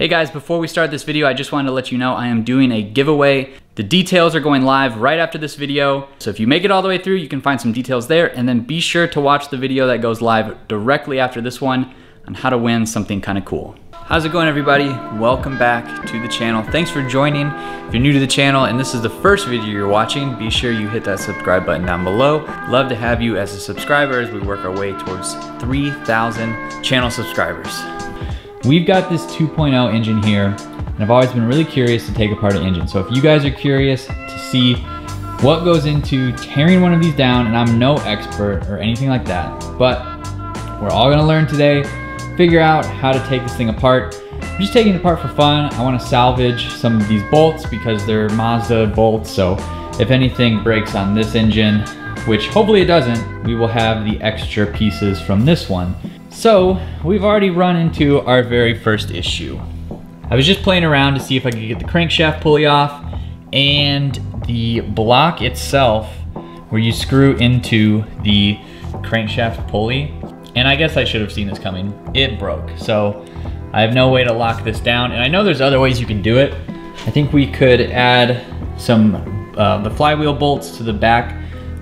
Hey guys, before we start this video, I just wanted to let you know I am doing a giveaway. The details are going live right after this video. So if you make it all the way through, you can find some details there, and then be sure to watch the video that goes live directly after this one on how to win something kind of cool. How's it going, everybody? Welcome back to the channel. Thanks for joining. If you're new to the channel and this is the first video you're watching, be sure you hit that subscribe button down below. Love to have you as a subscriber as we work our way towards 3,000 channel subscribers. We've got this 2.0 engine here, and I've always been really curious to take apart an engine. So if you guys are curious to see what goes into tearing one of these down, and I'm no expert or anything like that, but we're all gonna learn today, figure out how to take this thing apart. I'm just taking it apart for fun. I wanna salvage some of these bolts because they're Mazda bolts, so if anything breaks on this engine, which hopefully it doesn't, we will have the extra pieces from this one. So we've already run into our very first issue. I was just playing around to see if I could get the crankshaft pulley off, and the block itself where you screw into the crankshaft pulley, and I guess I should have seen this coming, it broke. So I have no way to lock this down, and I know there's other ways you can do it. I think we could add some the flywheel bolts to the back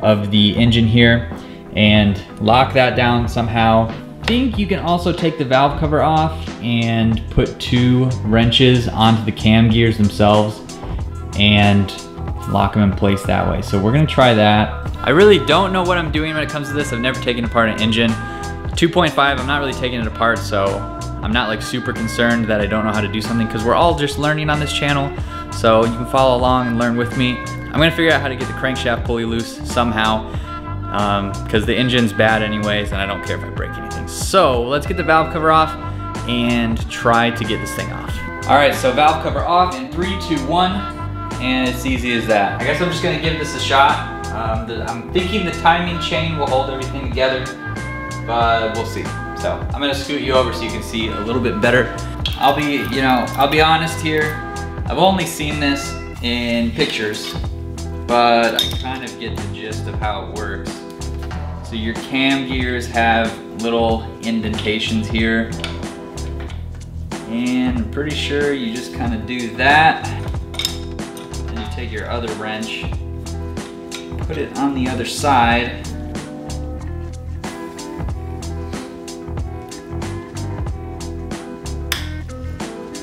of the engine here and lock that down somehow. I think you can also take the valve cover off and put 2 wrenches onto the cam gears themselves and lock them in place that way. So we're gonna try that. I really don't know what I'm doing when it comes to this. I've never taken apart an engine. 2.5, I'm not really taking it apart, so I'm not like super concerned that I don't know how to do something, because we're all just learning on this channel. So you can follow along and learn with me. I'm gonna figure out how to get the crankshaft pulley loose somehow, because the engine's bad anyways, and I don't care if I break anything. So let's get the valve cover off and try to get this thing off. All right, so valve cover off in 3, 2, 1, and it's easy as that. I guess I'm just gonna give this a shot. I'm thinking the timing chain will hold everything together, but we'll see. So I'm gonna scoot you over so you can see a little bit better. I'll be honest here. I've only seen this in pictures, but I kind of get the gist of how it works. So your cam gears have little indentations here, and I'm pretty sure you just kind of do that. Then you take your other wrench, put it on the other side,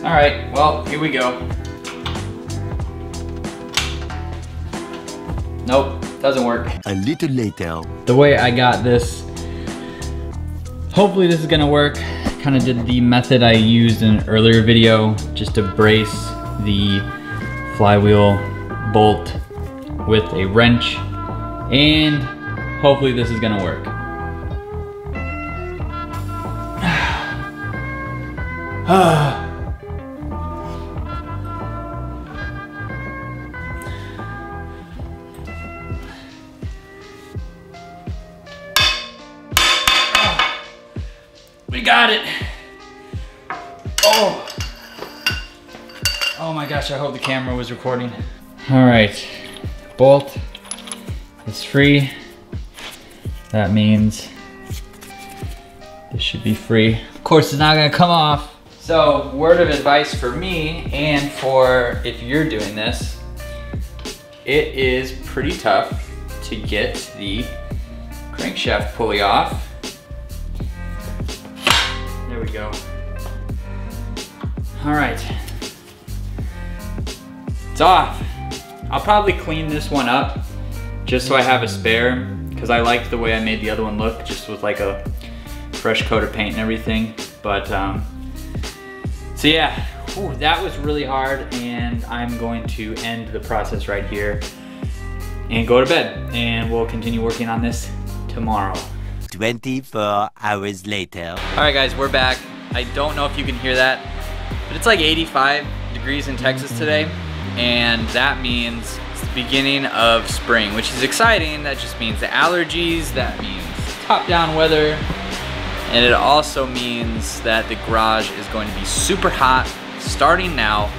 all right, well, here we go. Nope, doesn't work. A little later. The way I got this, hopefully this is gonna work. Kind of did the method I used in an earlier video, just to brace the flywheel bolt with a wrench, and hopefully this is gonna work. We got it. Oh. Oh my gosh, I hope the camera was recording. All right, bolt is free. That means this should be free. Of course, it's not gonna come off. So, word of advice for me, and for if you're doing this, it is pretty tough to get the crankshaft pulley off. There we go. All right, it's off. I'll probably clean this one up just so I have a spare, because I liked the way I made the other one look, just with like a fresh coat of paint and everything. But so yeah, whew, that was really hard, and I'm going to end the process right here and go to bed, and we'll continue working on this tomorrow. 24 hours later. All right guys, we're back. I don't know if you can hear that, but it's like 85 degrees in Texas today, and that means it's the beginning of spring, which is exciting. That just means the allergies, that means top-down weather, and it also means that the garage is going to be super hot starting now.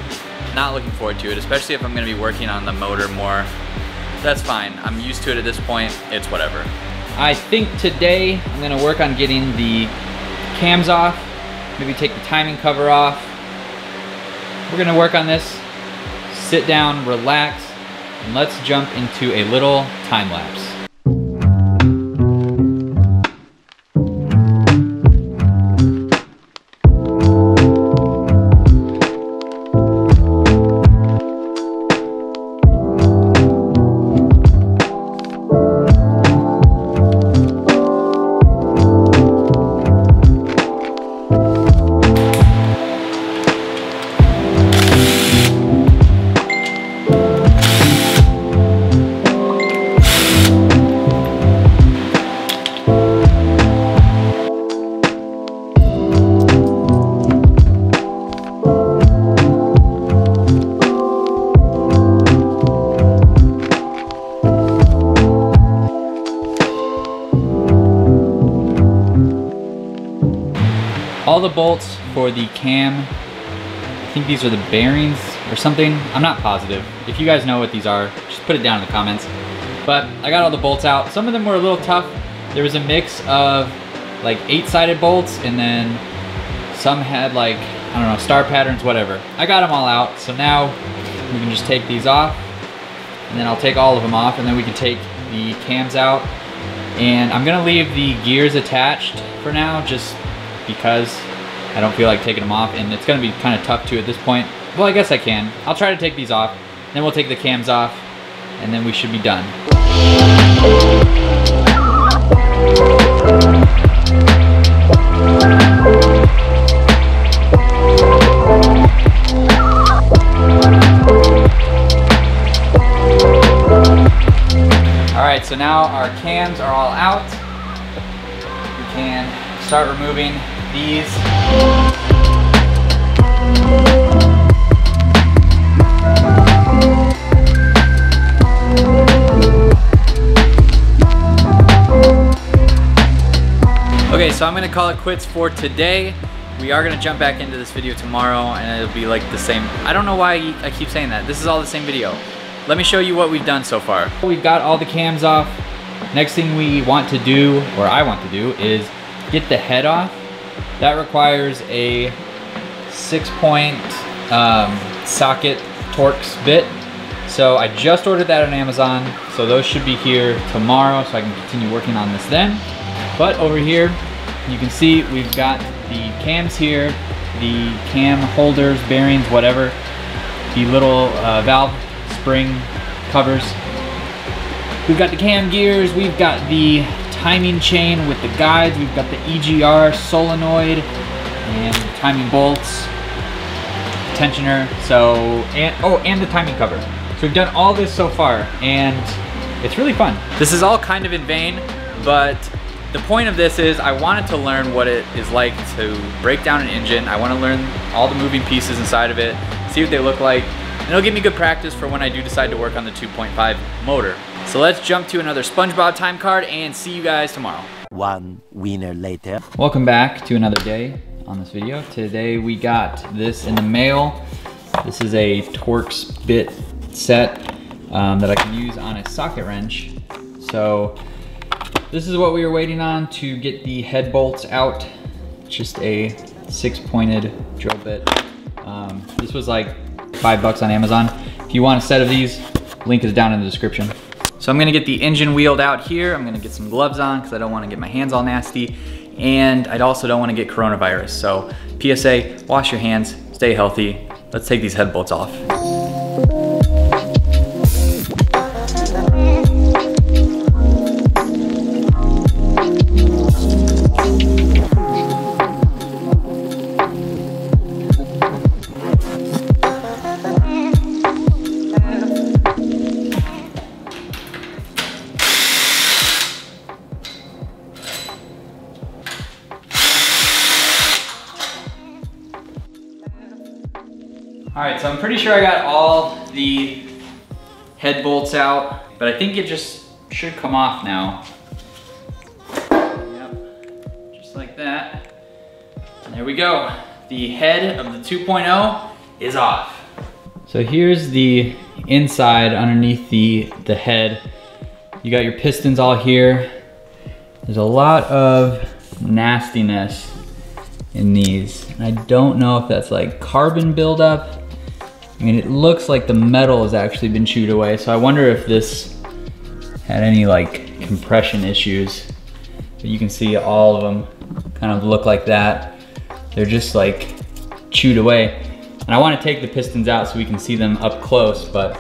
Not looking forward to it, especially if I'm gonna be working on the motor more. That's fine, I'm used to it at this point, it's whatever. I think today I'm gonna work on getting the cams off, maybe take the timing cover off, we're gonna work on this. Sit down, relax, and let's jump into a little time lapse. All the bolts for the cam, I think these are the bearings or something. I'm not positive. If you guys know what these are, just put it down in the comments. But I got all the bolts out. Some of them were a little tough. There was a mix of like 8-sided bolts, and then some had like, I don't know, star patterns, whatever. I got them all out. So now we can just take these off, and then I'll take all of them off, and then we can take the cams out. And I'm gonna leave the gears attached for now, just because I don't feel like taking them off, and it's gonna be kind of tough too at this point. Well, I guess I can. I'll try to take these off, then we'll take the cams off, and then we should be done. All right, so now our cams are all out. We can start removing these. Okay, so I'm gonna call it quits for today. We are gonna jump back into this video tomorrow, and it'll be like the same. I don't know why I keep saying that. This is all the same video. Let me show you what we've done so far. We've got all the cams off. Next thing we want to do, or I want to do, is get the head off. That requires a 6-point socket Torx bit. So I just ordered that on Amazon. So those should be here tomorrow, so I can continue working on this then. But over here, you can see we've got the cams here, the cam holders, bearings, whatever, the little valve spring covers. We've got the cam gears, we've got the timing chain with the guides, we've got the EGR solenoid and timing bolts, tensioner, and the timing cover. So we've done all this so far, and it's really fun. This is all kind of in vain, but the point of this is I wanted to learn what it is like to break down an engine. I want to learn all the moving pieces inside of it, see what they look like, and it'll give me good practice for when I do decide to work on the 2.5 motor. So let's jump to another SpongeBob time card and see you guys tomorrow. 1 winner later. Welcome back to another day on this video. Today we got this in the mail. This is a Torx bit set that I can use on a socket wrench. So this is what we were waiting on to get the head bolts out. Just a 6-pointed drill bit. This was like $5 on Amazon. If you want a set of these, link is down in the description. So I'm gonna get the engine wheeled out here. I'm gonna get some gloves on because I don't wanna get my hands all nasty. And I also don't wanna get coronavirus. So PSA, wash your hands, stay healthy. Let's take these head bolts off. All right, so I'm pretty sure I got all the head bolts out, but I think it just should come off now. Yep, just like that. And there we go. The head of the 2.0 is off. So here's the inside underneath the head. You got your pistons all here. There's a lot of nastiness in these. I don't know if that's like carbon buildup I mean, it looks like the metal has actually been chewed away, so I wonder if this had any like compression issues. But you can see all of them kind of look like that. They're just like chewed away. And I want to take the pistons out so we can see them up close, but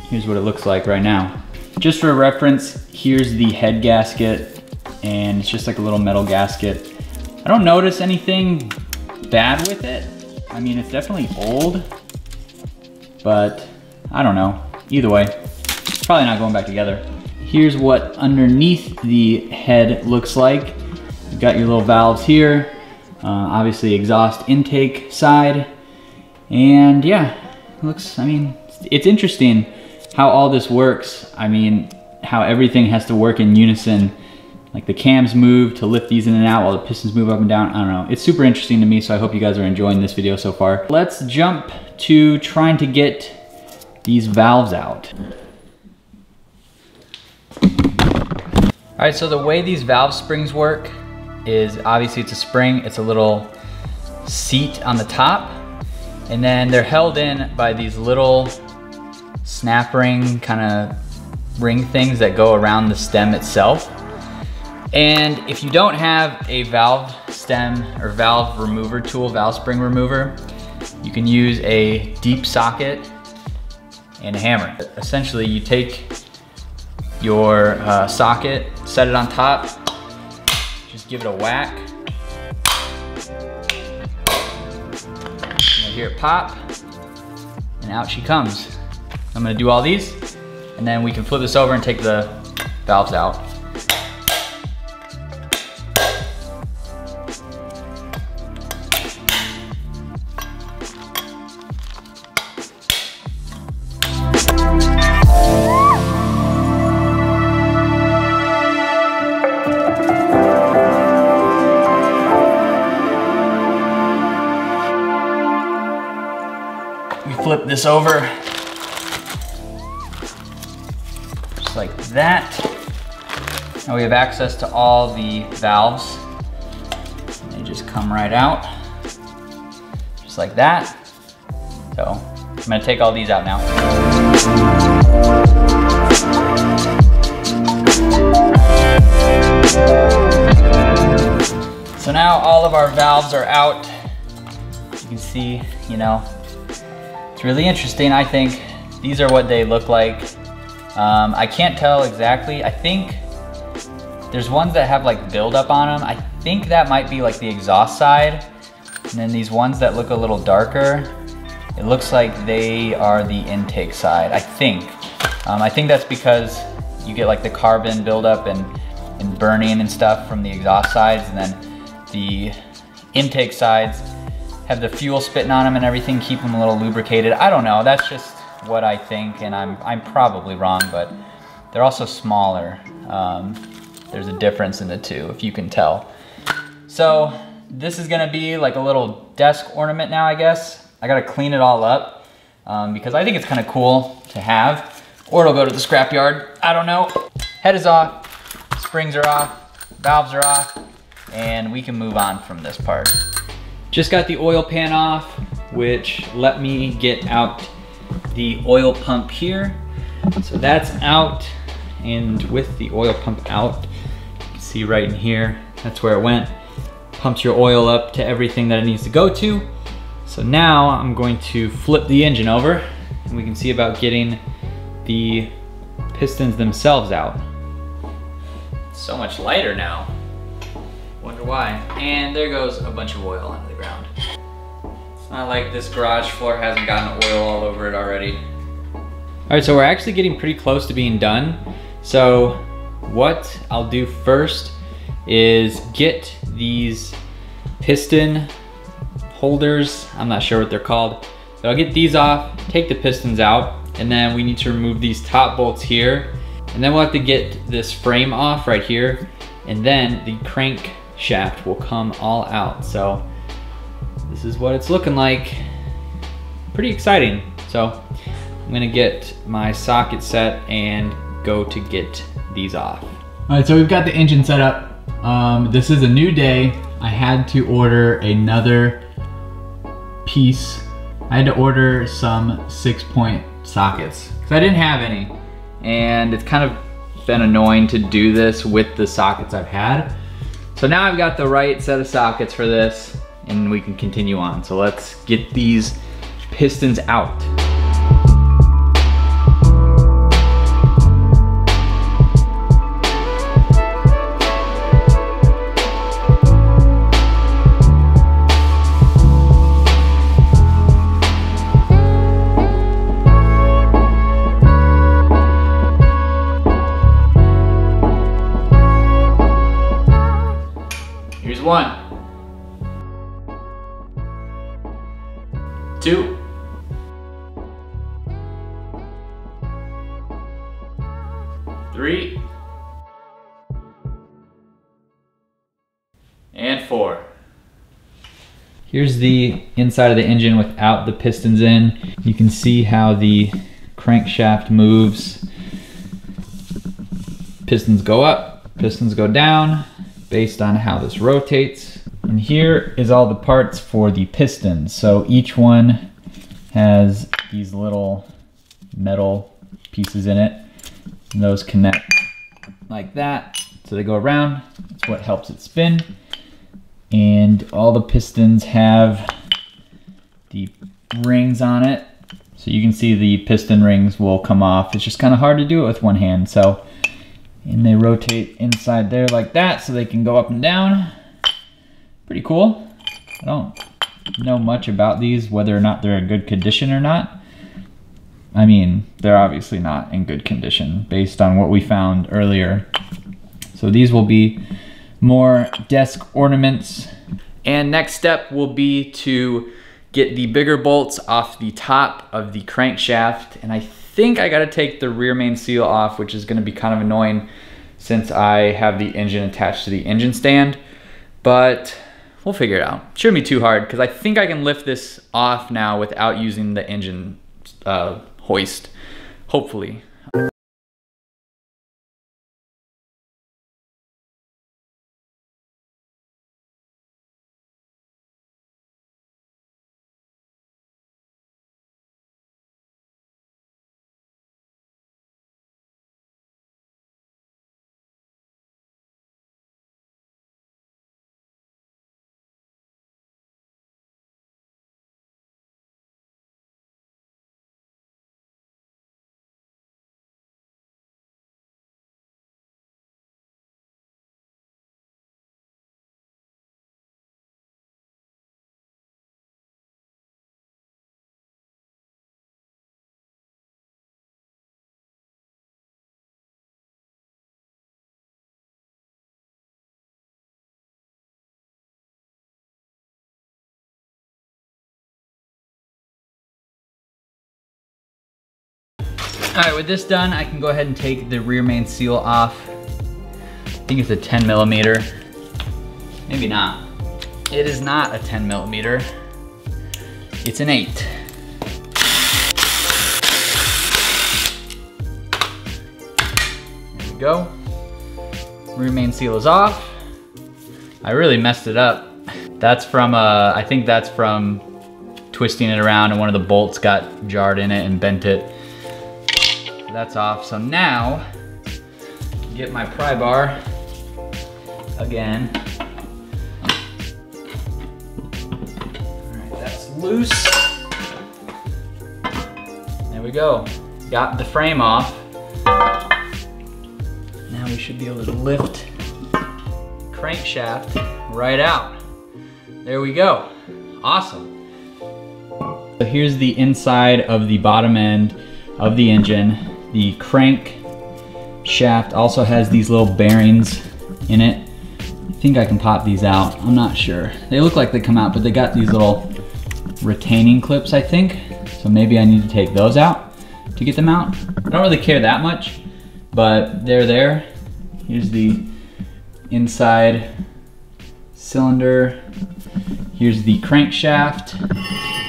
here's what it looks like right now. Just for reference, here's the head gasket, and it's just like a little metal gasket. I don't notice anything bad with it. I mean, it's definitely old, but I don't know. Either way, it's probably not going back together. Here's what underneath the head looks like. You've got your little valves here, obviously exhaust intake side, and yeah, looks, I mean, it's interesting how all this works. I mean, how everything has to work in unison. Like the cams move to lift these in and out while the pistons move up and down. I don't know, it's super interesting to me, so I hope you guys are enjoying this video so far. Let's jump to trying to get these valves out. All right, so the way these valve springs work is obviously it's a spring, it's a little seat on the top, and then they're held in by these little snap ring kind of ring things that go around the stem itself. And if you don't have a valve stem or valve remover tool, valve spring remover, you can use a deep socket and a hammer. Essentially, you take your socket, set it on top, just give it a whack. You'll hear it pop, and out she comes. I'm gonna do all these, and then we can flip this over and take the valves out. Flip this over, just like that. Now we have access to all the valves. They just come right out, just like that. So I'm gonna take all these out now. So now all of our valves are out. You can see, you know, it's really interesting. I think these are what they look like. I can't tell exactly. I think there's ones that have like buildup on them. I think that might be like the exhaust side. And then these ones that look a little darker, it looks like they are the intake side, I think. I think that's because you get like the carbon buildup and burning and stuff from the exhaust sides, and then the intake sides have the fuel spitting on them and everything, keep them a little lubricated. I don't know, that's just what I think, and I'm probably wrong, but they're also smaller. There's a difference in the two, if you can tell. So this is gonna be like a little desk ornament now, I guess. I gotta clean it all up because I think it's kind of cool to have, or it'll go to the scrapyard. I don't know. Head is off, springs are off, valves are off, and we can move on from this part. Just got the oil pan off, which let me get out the oil pump here. So that's out, and with the oil pump out, you can see right in here, that's where it went. Pumps your oil up to everything that it needs to go to. So now I'm going to flip the engine over, and we can see about getting the pistons themselves out. It's so much lighter now. Wonder why. And there goes a bunch of oil onto the ground. It's not like this garage floor hasn't gotten oil all over it already. All right, so we're actually getting pretty close to being done. So what I'll do first is get these piston holders. I'm not sure what they're called. So I'll get these off, take the pistons out, and then we need to remove these top bolts here. And then we'll have to get this frame off right here, and then the crank shaft will come all out. So this is what it's looking like. Pretty exciting. So I'm gonna get my socket set and go to get these off. All right, so we've got the engine set up. This is a new day. I had to order another piece I had to order some 6-point sockets because I didn't have any. And it's kind of been annoying to do this with the sockets I've had. So now I've got the right set of sockets for this and we can continue on. So let's get these pistons out. Here's 1, 2, 3, and 4. Here's the inside of the engine without the pistons in. You can see how the crankshaft moves. Pistons go up, pistons go down, based on how this rotates. And here is all the parts for the pistons. So each one has these little metal pieces in it, and those connect like that. So they go around, that's what helps it spin. And all the pistons have the rings on it. So you can see the piston rings will come off. It's just kind of hard to do it with one hand. And they rotate inside there like that so they can go up and down. Pretty cool. I don't know much about these, whether or not they're in good condition or not. I mean, they're obviously not in good condition based on what we found earlier. So these will be more desk ornaments. And next step will be to get the bigger bolts off the top of the crankshaft. And I think I gotta take the rear main seal off, which is gonna be kind of annoying since I have the engine attached to the engine stand, but we'll figure it out. Shouldn't be too hard because I think I can lift this off now without using the engine hoist, hopefully. All right, with this done, I can go ahead and take the rear main seal off. I think it's a 10 millimeter. Maybe not. It is not a 10 millimeter. It's an 8. There we go. Rear main seal is off. I really messed it up. That's from, I think that's from twisting it around and one of the bolts got jarred in it and bent it. That's off. So now, get my pry bar again. All right, that's loose. There we go. Got the frame off. Now we should be able to lift crankshaft right out. There we go. Awesome. So here's the inside of the bottom end of the engine. The crank shaft also has these little bearings in it. I think I can pop these out. I'm not sure. They look like they come out, but they got these little retaining clips, I think. So maybe I need to take those out to get them out. I don't really care that much, but they're there. Here's the inside cylinder. Here's the crankshaft.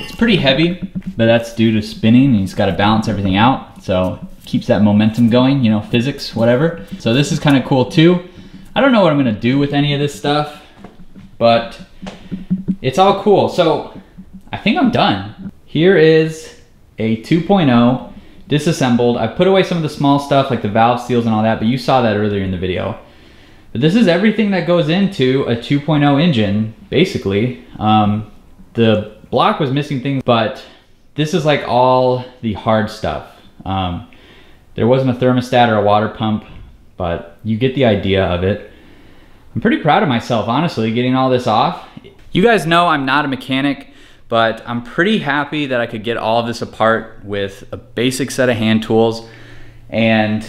It's pretty heavy, but that's due to spinning and he's got to balance everything out. So keeps that momentum going, you know, physics, whatever. So this is kind of cool too. I don't know what I'm gonna do with any of this stuff, but it's all cool. So I think I'm done. here is a 2.0 disassembled. I put away some of the small stuff like the valve seals and all that, but you saw that earlier in the video. But this is everything that goes into a 2.0 engine, basically. The block was missing things, but this is like all the hard stuff. There wasn't a thermostat or a water pump, but you get the idea of it. I'm pretty proud of myself, honestly, getting all this off. You guys know I'm not a mechanic, but I'm pretty happy that I could get all of this apart with a basic set of hand tools. And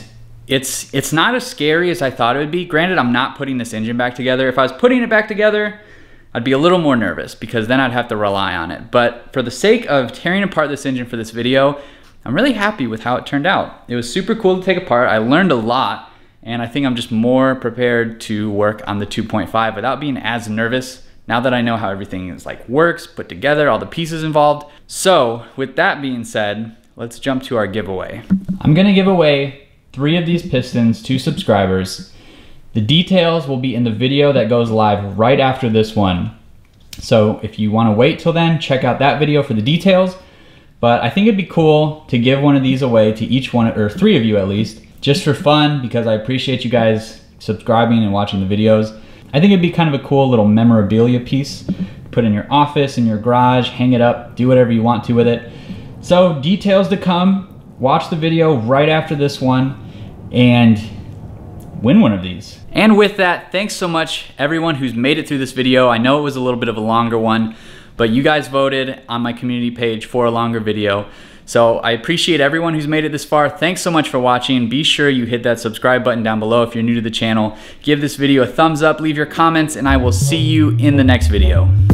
it's not as scary as I thought it would be. Granted, I'm not putting this engine back together. If I was putting it back together, I'd be a little more nervous because then I'd have to rely on it. But for the sake of tearing apart this engine for this video, I'm really happy with how it turned out. It was super cool to take apart. I learned a lot, and I think I'm just more prepared to work on the 2.5 without being as nervous now that I know how everything is like works, put together, all the pieces involved. So with that being said, let's jump to our giveaway. I'm gonna give away 3 of these pistons to subscribers. The details will be in the video that goes live right after this one. So if you wanna wait till then, check out that video for the details. But I think it'd be cool to give one of these away to each one, or 3 of you at least, just for fun, because I appreciate you guys subscribing and watching the videos. I think it'd be kind of a cool little memorabilia piece. Put in your office, in your garage, hang it up, do whatever you want to with it. So details to come. Watch the video right after this one and win one of these. And with that, thanks so much everyone who's made it through this video. I know it was a little bit of a longer one, but you guys voted on my community page for a longer video. So I appreciate everyone who's made it this far. Thanks so much for watching. Be sure you hit that subscribe button down below if you're new to the channel. Give this video a thumbs up, leave your comments, and I will see you in the next video.